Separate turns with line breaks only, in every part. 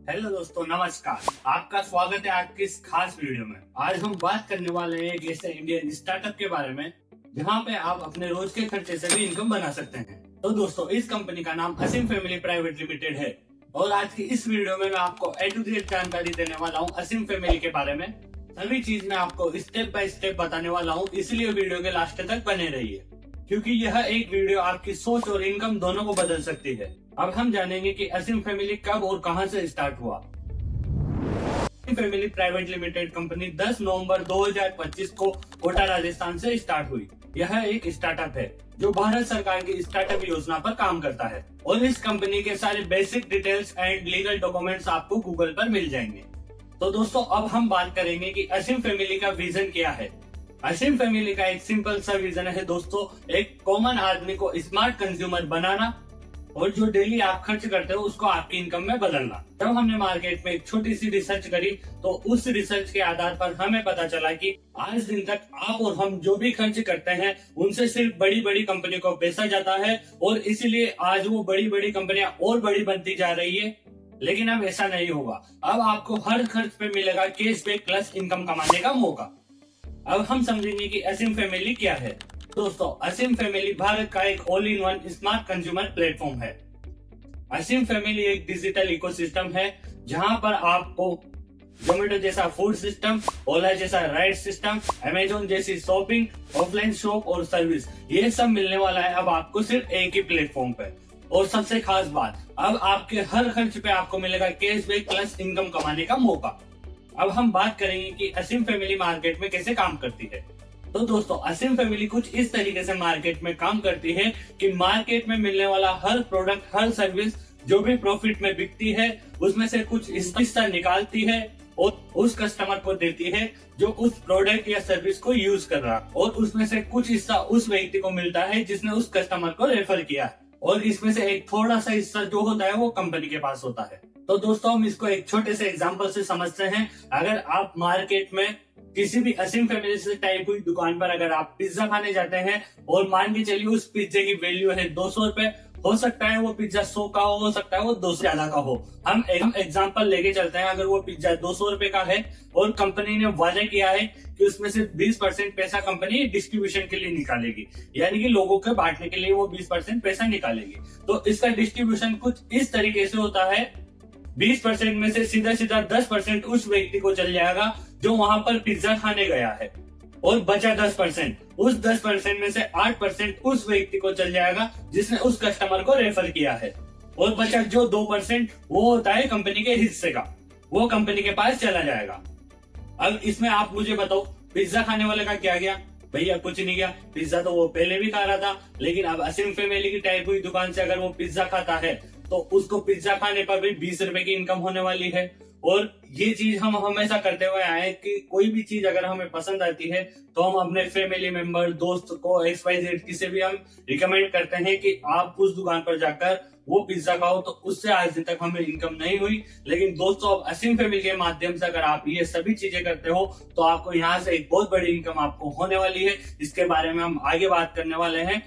Hello दोस्तों, नमस्कार। आपका स्वागत है आज की इस खास वीडियो में। आज हम बात करने वाले हैं एक ऐसे इंडियन स्टार्टअप के बारे में जहां पे आप अपने रोज के खर्चे से भी इनकम बना सकते हैं। तो दोस्तों, इस कंपनी का नाम असीम फैमिली प्राइवेट लिमिटेड है और आज की इस वीडियो में मैं आपको A to Z जानकारी देने वाला हूँ असीम फैमिली के बारे में। सभी चीज मैं आपको स्टेप बाय स्टेप बताने वाला हूँ, इसलिए वीडियो के लास्ट तक बने रहिए क्योंकि यह एक वीडियो आपकी सोच और इनकम दोनों को बदल सकती है। अब हम जानेंगे कि असीम फैमिली कब और कहां से स्टार्ट हुआ। असीम फैमिली प्राइवेट लिमिटेड कंपनी 10 नवंबर 2025 को कोटा राजस्थान से स्टार्ट हुई। यह एक स्टार्टअप है जो भारत सरकार की स्टार्टअप योजना पर काम करता है और इस कंपनी के सारे basic details and legal documents आपको गूगल पर मिल जाएंगे। तो दोस्तों, अब हम बात करेंगे कि असीम फैमिली का विजन क्या है। असीम फैमिली का एक सिंपल सा विजन है दोस्तों, एक कॉमन आदमी को स्मार्ट कंज्यूमर बनाना और जो डेली आप खर्च करते हो उसको आपकी इनकम में बदलना। जब हमने मार्केट में एक छोटी सी रिसर्च करी तो उस रिसर्च के आधार पर हमें पता चला कि आज दिन तक आप और हम जो भी खर्च करते हैं उनसे सिर्फ बड़ी बड़ी कंपनी को बेचा जाता है और इसीलिए आज वो बड़ी बड़ी कंपनियां और बड़ी बनती जा रही है। लेकिन अब ऐसा नहीं होगा। अब आपको हर खर्च पे मिलेगा कैशबैक प्लस इनकम कमाने का मौका। अब हम समझेंगे कि असीम फैमिली क्या है। दोस्तों, असीम फैमिली भारत का एक all in one smart consumer platform है। असीम फैमिली एक डिजिटल इकोसिस्टम है जहां पर आपको जोमेटो जैसा फूड सिस्टम, ओला जैसा राइड सिस्टम, अमेजोन जैसी शॉपिंग, ऑफलाइन शॉप और सर्विस, ये सब मिलने वाला है अब आपको सिर्फ एक ही प्लेटफॉर्म पे। और सबसे खास बात, अब आपके हर खर्च पे आपको मिलेगा कैशबैक प्लस इनकम कमाने का मौका। अब हम बात करेंगे कि असीम फैमिली मार्केट में कैसे काम करती है। तो दोस्तों, असीम फैमिली कुछ इस तरीके से मार्केट में काम करती है कि मार्केट में मिलने वाला हर प्रोडक्ट, हर सर्विस जो भी प्रॉफिट में बिकती है उसमें से कुछ हिस्सा निकालती है और उस कस्टमर को देती है जो उस प्रोडक्ट या सर्विस को यूज कर रहा है, और उसमें से कुछ हिस्सा उस व्यक्ति को मिलता है जिसने उस कस्टमर को रेफर किया है, और इसमें से एक थोड़ा सा हिस्सा जो होता है वो कंपनी के पास होता है। तो दोस्तों, हम इसको एक छोटे से एग्जांपल से समझते हैं। अगर आप मार्केट में किसी भी असीम फैमिली से टाइप हुई दुकान पर अगर आप पिज्जा खाने जाते हैं और मान के चलिए उस पिज्जे की वैल्यू है 200 रुपए, हो सकता है वो पिज्जा 100 का हो सकता है वो 200 ज्यादा का हो। हम एग्जांपल लेके चलते हैं। अगर वो पिज्जा 200 रुपए का है और कंपनी ने वादा किया है कि उसमें से 20% पैसा कंपनी डिस्ट्रीब्यूशन के लिए निकालेगी, यानी कि लोगों के बांटने के लिए वो 20% पैसा निकालेगी। तो इसका डिस्ट्रीब्यूशन कुछ इस तरीके से होता है, 20% में से सीधा सीधा 10% उस व्यक्ति को चल जाएगा जो वहां पर पिज्जा खाने गया है, और बचा 10%, उस 10% में से 8% उस व्यक्ति को चल जाएगा जिसने उस कस्टमर को रेफर किया है, और बचा जो 2% वो होता है कंपनी के हिस्से का, वो कंपनी के पास चला जाएगा। अब इसमें आप मुझे बताओ, पिज्जा खाने वाले का क्या गया? भैया कुछ नहीं गया। पिज्जा तो वो पहले भी खा रहा था, लेकिन अब असीम फैमिली की टाइप हुई दुकान से अगर वो पिज्जा खाता है तो उसको पिज्जा खाने पर भी 20 रुपए की इनकम होने वाली है। और ये चीज हम हमेशा करते हुए आए कि कोई भी चीज अगर हमें पसंद आती है तो हम अपने फैमिली मेंबर, दोस्त को, XYZ किसी भी हम रिकमेंड करते हैं कि आप उस दुकान पर जाकर वो पिज्जा खाओ। तो उससे आज दिन तक हमें इनकम नहीं हुई। लेकिन दोस्तों, अब असीम फैमिली के माध्यम से अगर आप ये सभी चीजें करते हो तो आपको यहाँ से एक बहुत बड़ी इनकम आपको होने वाली है। इसके बारे में हम आगे बात करने वाले हैं।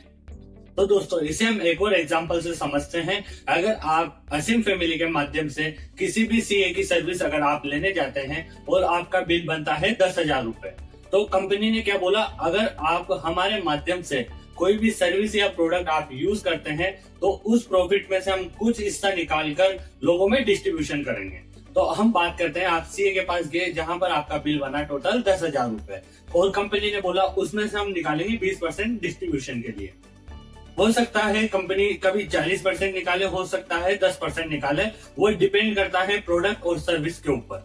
तो दोस्तों, इसे हम एक और एग्जांपल से समझते हैं। अगर आप असीम फैमिली के माध्यम से किसी भी CA की सर्विस अगर आप लेने जाते हैं और आपका बिल बनता है 10,000 रुपए, तो कंपनी ने क्या बोला, अगर आप हमारे माध्यम से कोई भी सर्विस या प्रोडक्ट आप यूज करते हैं तो उस प्रॉफिट में से हम कुछ हिस्सा निकाल कर लोगों में डिस्ट्रीब्यूशन करेंगे। तो हम बात करते हैं, आप CA के पास गए जहां पर आपका बिल बना टोटल 10,000 रुपए, और कंपनी ने बोला उसमें से हम निकालेंगे 20% डिस्ट्रीब्यूशन के लिए। हो सकता है कंपनी कभी 40% निकाले, हो सकता है 10% निकाले, वो डिपेंड करता है प्रोडक्ट और सर्विस के ऊपर।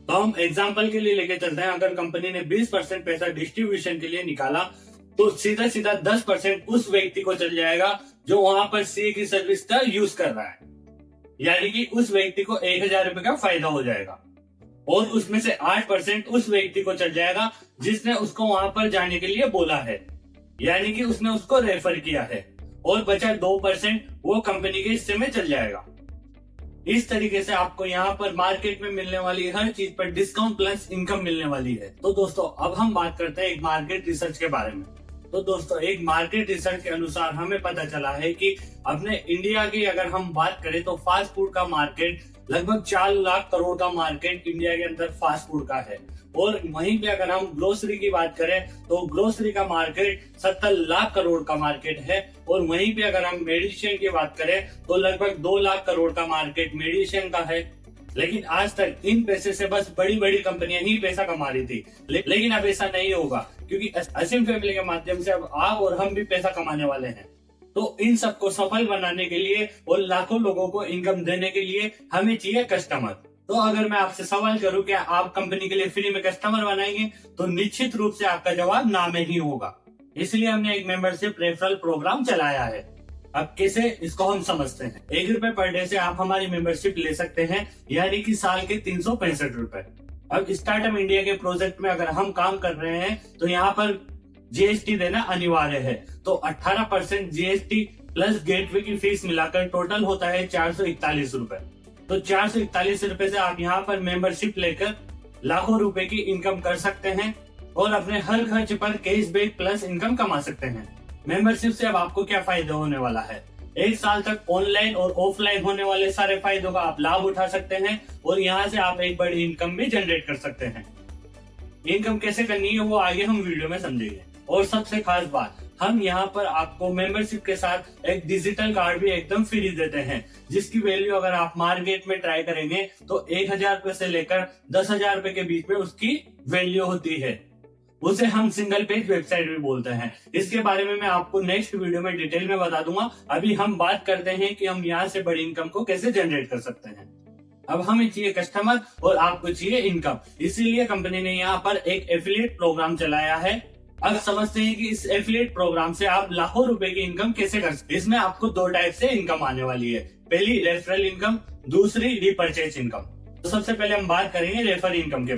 तो हम एग्जांपल के लिए लेके चलते हैं। अगर कंपनी ने 20% पैसा डिस्ट्रीब्यूशन के लिए निकाला तो सीधा सीधा 10% उस व्यक्ति को चल जाएगा जो वहां पर CA की सर्विस का यूज कर रहा है, यानी कि उस व्यक्ति को 1,000 रुपए का फायदा हो जाएगा, और उसमें से 8% उस व्यक्ति को चल जाएगा जिसने उसको वहां पर जाने के लिए बोला है, यानी कि उसने उसको रेफर किया है, और बचा 2% वो कंपनी के हिस्से में चल जाएगा। इस तरीके से आपको यहाँ पर मार्केट में मिलने वाली हर चीज पर डिस्काउंट प्लस इनकम मिलने वाली है। तो दोस्तों, अब हम बात करते हैं एक मार्केट रिसर्च के बारे में। तो दोस्तों, एक मार्केट रिसर्च के अनुसार हमें पता चला है कि अपने इंडिया की अगर हम बात करें तो फास्ट फूड का मार्केट लगभग 4 लाख करोड़ का मार्केट इंडिया के अंदर फास्ट फूड का है। और वहीं पे अगर हम ग्रोसरी की बात करें तो ग्रोसरी का मार्केट 70 लाख करोड़ का मार्केट है। और वहीं पे अगर हम मेडिसिन की बात करें तो लगभग 2 लाख करोड़ का मार्केट मेडिसिन का है। लेकिन आज तक इन पैसे से बस बड़ी बड़ी कंपनियां ही पैसा कमा रही थी, लेकिन अब ऐसा नहीं होगा, क्योंकि असीम फैमिली के माध्यम से अब आप और हम भी पैसा कमाने वाले हैं। तो इन सबको सफल बनाने के लिए और लाखों लोगों को इनकम देने के लिए हमें चाहिए कस्टमर। तो अगर मैं आपसे सवाल करूं कि आप कंपनी के लिए फ्री में कस्टमर बनाएंगे, तो निश्चित रूप से आपका जवाब ना में ही होगा। इसलिए हमने एक मेंबरशिप रेफरल प्रोग्राम चलाया है। अब कैसे, इसको हम समझते हैं। ₹1 पर डे से आप हमारी मेंबरशिप ले सकते हैं, यानी कि साल के 365 रुपए। अब स्टार्टअप इंडिया के प्रोजेक्ट में अगर हम काम कर रहे हैं तो यहाँ पर जीएसटी देना अनिवार्य है। तो 18% जीएसटी प्लस गेटवे की फीस मिलाकर टोटल होता है 441 रुपए। तो 441 रुपए से आप यहाँ पर मेंबरशिप लेकर लाखों रुपए की इनकम कर सकते हैं और अपने हर खर्च पर कैशबैक प्लस इनकम कमा सकते हैं। मेंबरशिप से अब आपको क्या फायदा होने वाला है? 1 साल तक ऑनलाइन और ऑफलाइन होने वाले सारे फायदों का आप लाभ उठा सकते हैं और यहाँ से आप एक बड़ी इनकम भी जनरेट कर सकते हैं। इनकम कैसे करनी है वो आगे हम वीडियो में समझेंगे। और सबसे खास बात, हम यहाँ पर आपको मेंबरशिप के साथ एक डिजिटल कार्ड भी एकदम फ्री देते हैं, जिसकी वैल्यू अगर आप मार्केट में ट्राई करेंगे तो 1000 रुपए से लेकर 10,000 रुपए के बीच में उसकी वैल्यू होती है। उसे हम सिंगल पेज वेबसाइट भी बोलते हैं। इसके बारे में मैं आपको नेक्स्ट वीडियो में डिटेल में बता दूंगा। अभी हम बात करते हैं कि हम यहाँ से बड़ी इनकम को कैसे जनरेट कर सकते हैं। अब हमें चाहिए कस्टमर और आपको चाहिए इनकम, इसीलिए कंपनी ने यहाँ पर एक एफिलिएट प्रोग्राम चलाया है। अब समझते हैं कि इस एफिलिएट प्रोग्राम से आप लाखों रुपए की इनकम कैसे कर सकते हैं। इसमें आपको 2 टाइप से इनकम आने वाली है, पहली रेफरल इनकम, दूसरी रीपरचेज इनकम। तो सबसे पहले हम बात करेंगे रेफरल इनकम के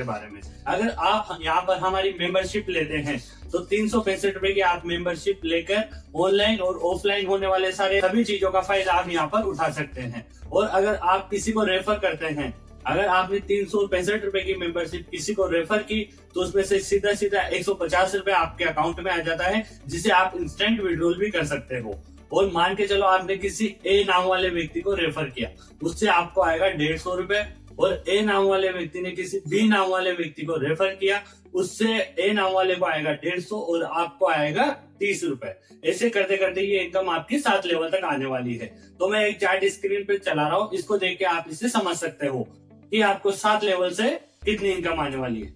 बारे में। अगर आप यहाँ पर हमारी मेंबरशिप लेते हैं तो 365 रुपए की आप मेंबरशिप लेकर ऑनलाइन और ऑफलाइन होने वाले सभी चीजों का फायदा आप यहाँ पर उठा सकते हैं। और अगर आप किसी को रेफर करते हैं, अगर आपने 365 रुपए की मेंबरशिप किसी को रेफर की तो उसमें से सीधा 150 रुपए आपके अकाउंट में आ जाता है, जिसे आप इंस्टेंट विड्रॉल भी कर सकते हो। और मान के चलो आपने किसी ए नाम वाले व्यक्ति को रेफर किया, उससे आपको आएगा 150 रुपए। और ए नाम वाले व्यक्ति ने किसी बी नाम वाले व्यक्ति को रेफर किया, उससे ए नाम वाले को आएगा 150 और आपको आएगा 30 रुपए। ऐसे करते करते ये इनकम आपकी 7 लेवल तक आने वाली है। तो मैं एक चार्ट स्क्रीन पे चला रहा हूँ, इसको देख के आप इससे समझ सकते हो कि आपको 7 लेवल से कितनी इनकम आने वाली है।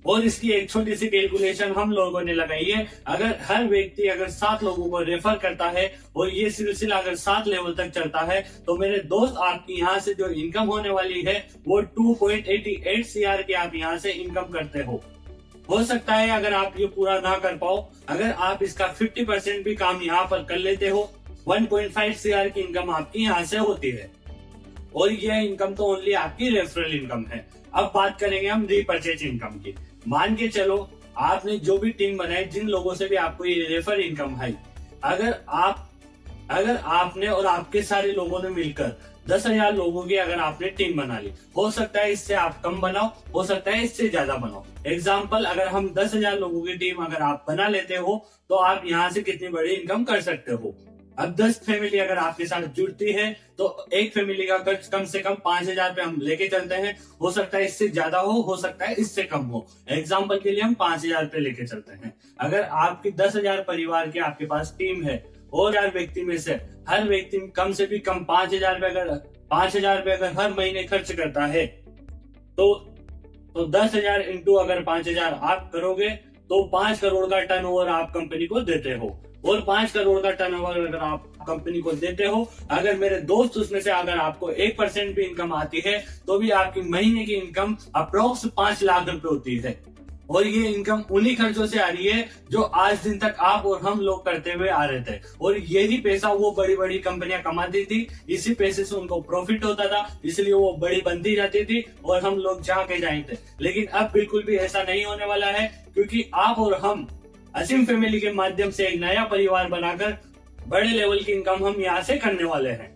और इसकी एक छोटी सी कैलकुलेशन हम लोगों ने लगाई है। अगर हर व्यक्ति 7 लोगों को रेफर करता है और ये सिलसिला अगर 7 लेवल तक चलता है तो मेरे दोस्त आपकी यहाँ से जो इनकम होने वाली है वो 2.88 CR की आप यहाँ से इनकम करते हो सकता है अगर आप ये पूरा ना कर पाओ, अगर आप इसका 50% भी काम यहाँ पर कर लेते हो, 1.5 CR की इनकम आपकी यहाँ से होती है। और यह इनकम तो ओनली आपकी रेफरल इनकम है। अब बात करेंगे हम रीपरचेज इनकम की। मान के चलो आपने जो भी टीम बनाई, जिन लोगों से भी आपको ये रेफर इनकम है, अगर आपने और आपके सारे लोगों ने मिलकर 10,000 लोगों की अगर आपने टीम बना ली, हो सकता है इससे आप कम बनाओ, हो सकता है इससे ज्यादा बनाओ। एग्जाम्पल, अगर हम 10,000 लोगों की टीम अगर आप बना लेते हो तो आप यहाँ से कितनी बड़ी इनकम कर सकते हो। अब 10 फैमिली अगर आपके साथ जुड़ती है तो एक फैमिली का खर्च कम से कम 5,000 पे हम लेके चलते हैं। हो सकता है इससे ज्यादा हो सकता है इससे कम हो। एग्जाम्पल के लिए हम 5,000 पे लेके चलते हैं। अगर आपकी 10,000 परिवार की आपके पास टीम है और 4 व्यक्ति में से हर व्यक्ति कम से भी कम 5,000 रुपए अगर हर महीने खर्च करता है तो 10,000 इंटू अगर 5,000 आप करोगे तो 5 करोड़ का टर्नओवर आप कंपनी को देते हो। और 5 करोड़ का टर्नओवर अगर आप कंपनी को देते हो, अगर मेरे दोस्त उसमें से अगर आपको 1% भी इनकम आती है तो भी आपकी महीने की इनकम अप्रोक्स 5 लाख रुपए होती है। और ये इनकम उन्हीं खर्चों से आ रही है जो आज दिन तक आप और हम लोग करते हुए आ रहे थे। और यही पैसा वो बड़ी बड़ी कंपनियां कमाती थी, इसी पैसे से उनको प्रॉफिट होता था, इसलिए वो बड़ी बनती जाती थी और हम लोग जहाँ के जाए थे। लेकिन अब बिल्कुल भी ऐसा नहीं होने वाला है, क्योंकि आप और हम असीम फैमिली के माध्यम से एक नया परिवार बनाकर बड़े लेवल की इनकम हम यहाँ से करने वाले हैं।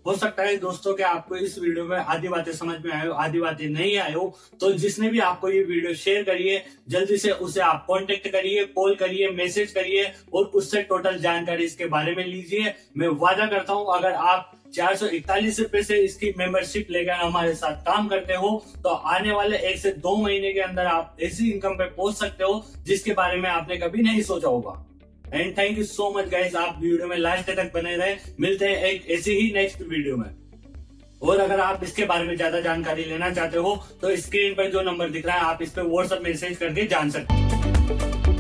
हो सकता है दोस्तों कि आपको इस वीडियो में आधी बातें समझ में आए हो, आधी बातें नहीं आए हो। तो जिसने भी आपको ये वीडियो शेयर करिए, जल्दी से उसे आप कांटेक्ट करिए, कॉल करिए, मैसेज करिए और उससे टोटल जानकारी इसके बारे में लीजिए। मैं वादा करता हूं अगर आप 441 रुपए से इसकी मेंबरशिप लेकर हमारे साथ काम करते हो तो आने वाले 1 से 2 महीने के अंदर आप ऐसी इनकम पे पहुंच सकते हो जिसके बारे में आपने कभी नहीं सोचा होगा। And thank you so much guys, आप वीडियो में लास्ट तक बने रहे। मिलते हैं एक ऐसी ही नेक्स्ट वीडियो में। और अगर आप इसके बारे में ज्यादा जानकारी लेना चाहते हो तो स्क्रीन पर जो नंबर दिख रहा है आप इस पे व्हाट्सएप मैसेज करके जान सकते हैं।